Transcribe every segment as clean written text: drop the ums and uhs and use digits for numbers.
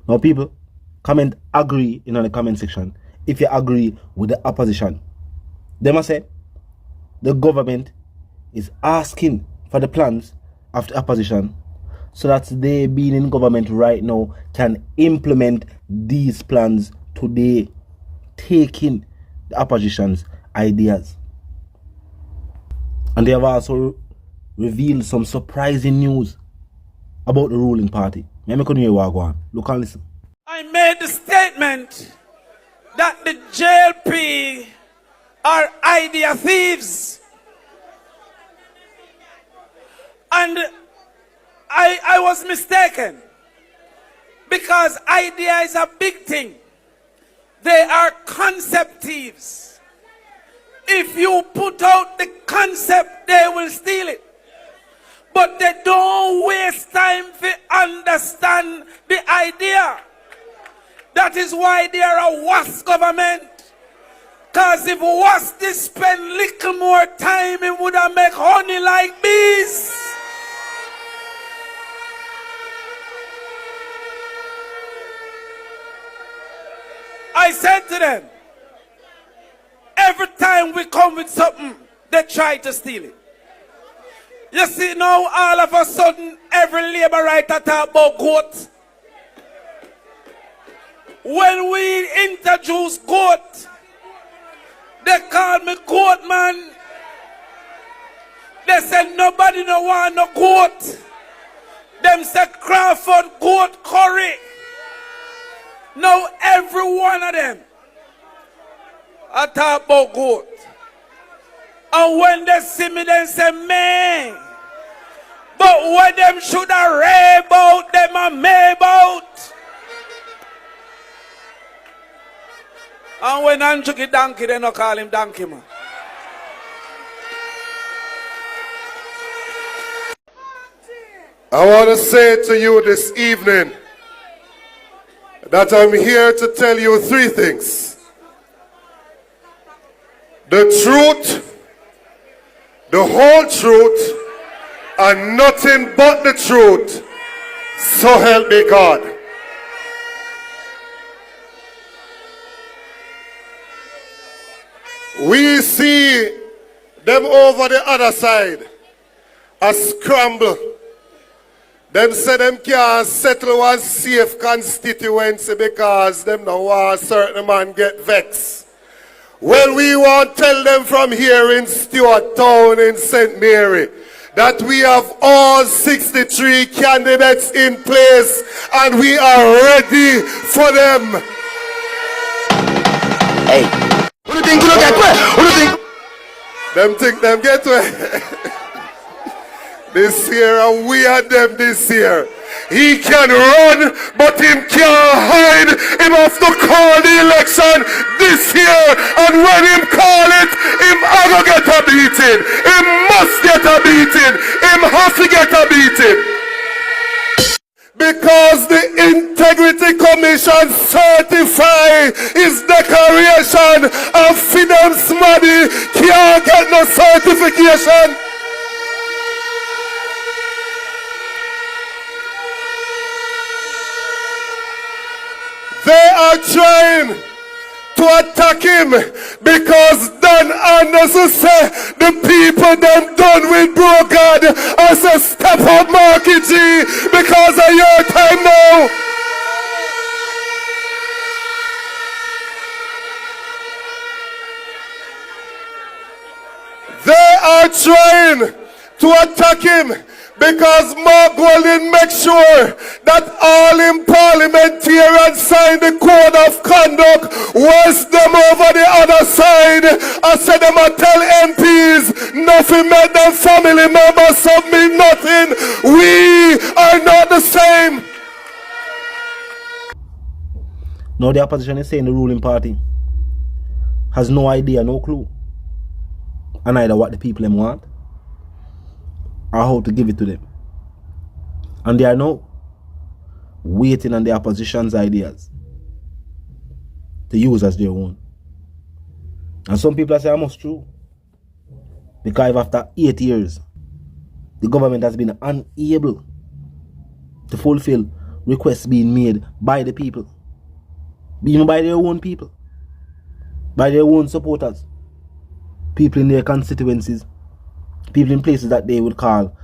Now, people, agree in the comment section if you agree with the opposition. They must say the government is asking for the plans of the opposition so that they being in government right now can implement these plans today, taking the opposition's ideas. And they have also revealed some surprising news about the ruling party. Look and listen. I made the statement that the JLP are idea thieves. And I was mistaken, because idea is a big thing. They are concept thieves. If you put out the concept, they will steal it. But they don't waste time to understand the idea. That is why they are a WAS government. Because if WAS did spend little more time, it would have made honey like bees. I said to them, every time we come with something, they try to steal it. You see now, all of a sudden, every labor writer talk about goat. When we introduce goat, they call me goat man. They say nobody no want no goat. Them say Crawford goat curry. Now every one of them I talk about goat. And when they see me, they say, man. But what them should have ray about, them are may about. And when Andrew get donkey, they don't call him donkey, man. I want to say to you this evening that I'm here to tell you three things. The truth, the whole truth, and nothing but the truth. So help me God. We see them over the other side a scramble. Them say them can't settle one safe constituency because them don't want a certain man get vexed. Well, we want to tell them from here in Stewart Town in St. Mary that we have all 63 candidates in place and we are ready for them. Hey, who do you think you look at? Who do you think? Them think them get where? This year, and we are them this year. He can run, but him can't hide. Him have to call the election this year, and when him call it, him have to get a beating. Him must get a beating. Him has to get a beating. Because the Integrity Commission certify his declaration, and Freedom Smaddy can't get no certification. They are trying to attack him because Don Anderson said the people them done with bro God as a step up Marky G because of your time now. They are trying to attack him because Mark Golding makes sure that all in parliamentarians sign the code of conduct, whilst them over the other side. I said them I tell MPs, nothing make them family members submit nothing. We are not the same. Now the opposition is saying the ruling party has no idea, no clue, and either what the people them want or how to give it to them. And they are now waiting on the opposition's ideas to use as their own. And some people say almost true. Because after 8 years, the government has been unable to fulfill requests being made by the people, even by their own people, by their own supporters, people in their constituencies, people in places that they would call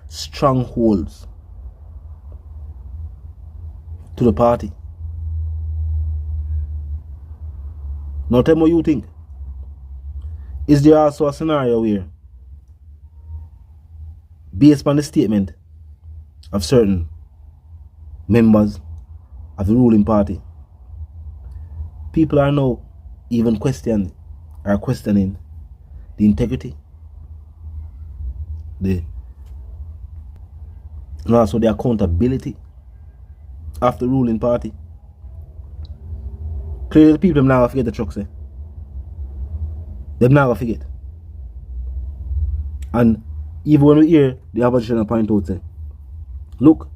strongholds to the party. Now tell me what you think. Is there also a scenario where, based on the statement of certain members of the ruling party, people are now even questioning the integrity, and also the accountability of the ruling party? Clearly the people now forget the truck, say. Them never forget. And even when we hear the opposition point out, say, look,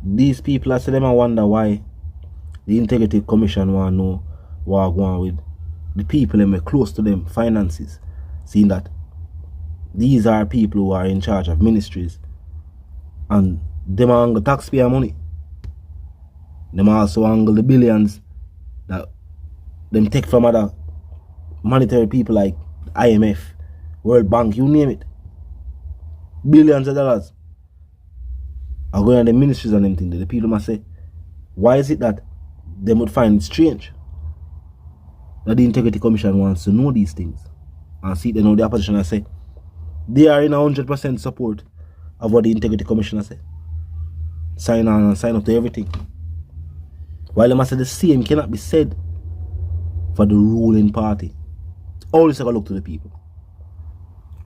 these people are saying them and wonder why the Integrity Commission want to know what going on with the people and we're close to them finances, seeing that these are people who are in charge of ministries and them angle taxpayer money. Them also angle the billions that them take from other monetary people like IMF, World Bank, you name it. Billions of dollars are going on the ministries and them things. The people must say, why is it that they would find it strange that the Integrity Commission wants to know these things? And see, they know the opposition and say they are in 100% support of what the Integrity Commissioner say. Sign on and sign up to everything. While they must say the same cannot be said for the ruling party. Always have a look to the people.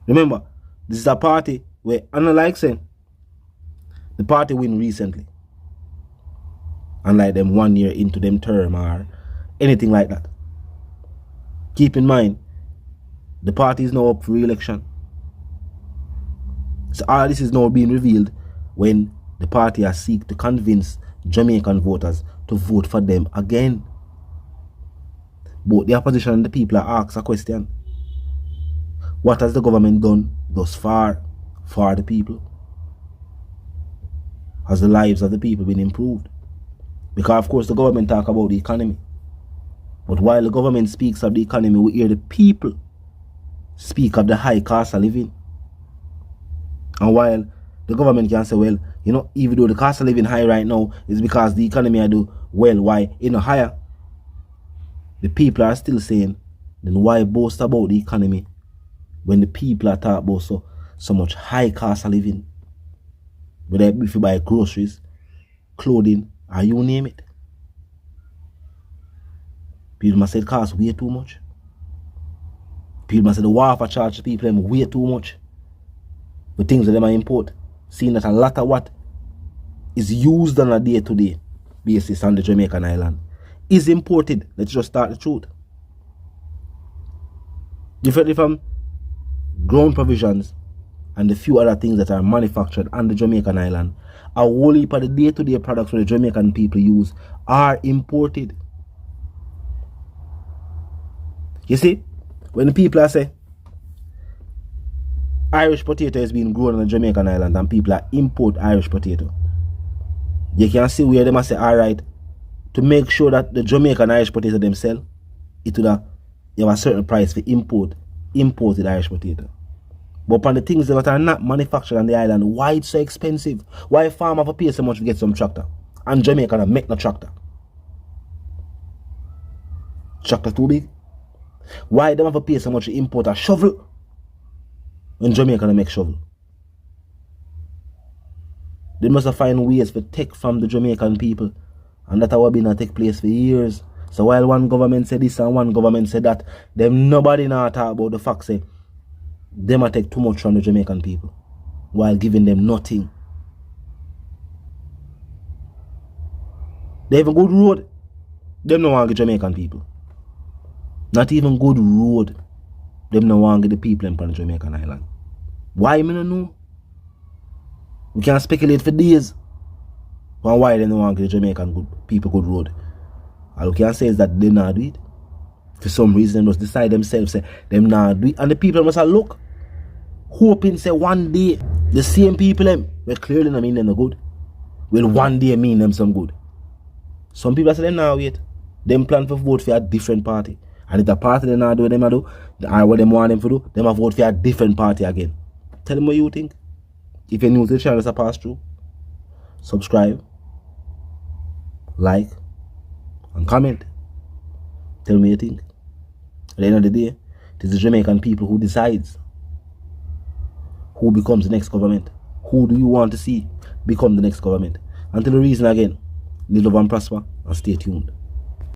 Remember, this is a party where, unlike saying, the party win recently. Unlike them 1 year into them term or anything like that. Keep in mind, the party is now up for re-election. So all this is now being revealed when the party has seek to convince Jamaican voters to vote for them again. Both the opposition and the people are asked a question. What has the government done thus far for the people? Has the lives of the people been improved? Because of course the government talk about the economy. But while the government speaks of the economy, we hear the people speak of the high cost of living. And while the government can say, well, you know, even though the cost of living high right now is because the economy I do well, why it's not higher? The people are still saying, then why boast about the economy when the people are talking about so much high cost of living? Whether if you buy groceries, clothing, or you name it. People must say it costs way too much. People must say the war for charge people them way too much. The things that they might import, seeing that a lot of what is used on a day-to-day basis on the Jamaican island is imported. Let's just start the truth. Differently from ground provisions and the few other things that are manufactured on the Jamaican island, a whole heap of the day-to-day products that the Jamaican people use are imported. You see, when the people are say Irish potato is being grown on the Jamaican island and people are import Irish potato, you can see where they must say, alright, to make sure that the Jamaican Irish potato themselves, it would have a certain price for imported Irish potato. But upon the things that are not manufactured on the island, why it's so expensive? Why a farmer have to pay so much to get some tractor? And Jamaica make no tractor. Tractor too big? Why they have to pay so much to import a shovel when Jamaica make shovel? They must have find ways to take from the Jamaican people, and that has been take place for years. So while one government said this and one government said that, them nobody now talk about the fact say them a take too much from the Jamaican people while giving them nothing. They have a good road, them no want to give Jamaican people. Not even good road, them no want to give the people in the Jamaican island. Why me no know? We can speculate for days on why they don't want to give the Jamaican people good road. All we can say is that they not do it. For some reason, they must decide themselves, say, them not do it. And the people must have look, hoping, say, one day, the same people, them, well, clearly, I mean, they're not good. will one day mean them some good. Some people say them now wait. Them plan for vote for a different party. And if the party they not do what them a do, or what them want them to do, them a vote for a different party again. Tell them what you think. If you're new to the channel, it's a pass through. Subscribe, like, and comment. Tell me what you think. At the end of the day, it is the Jamaican people who decides who becomes the next government. Who do you want to see become the next government? Until the reason again, live, love and prosper, and stay tuned.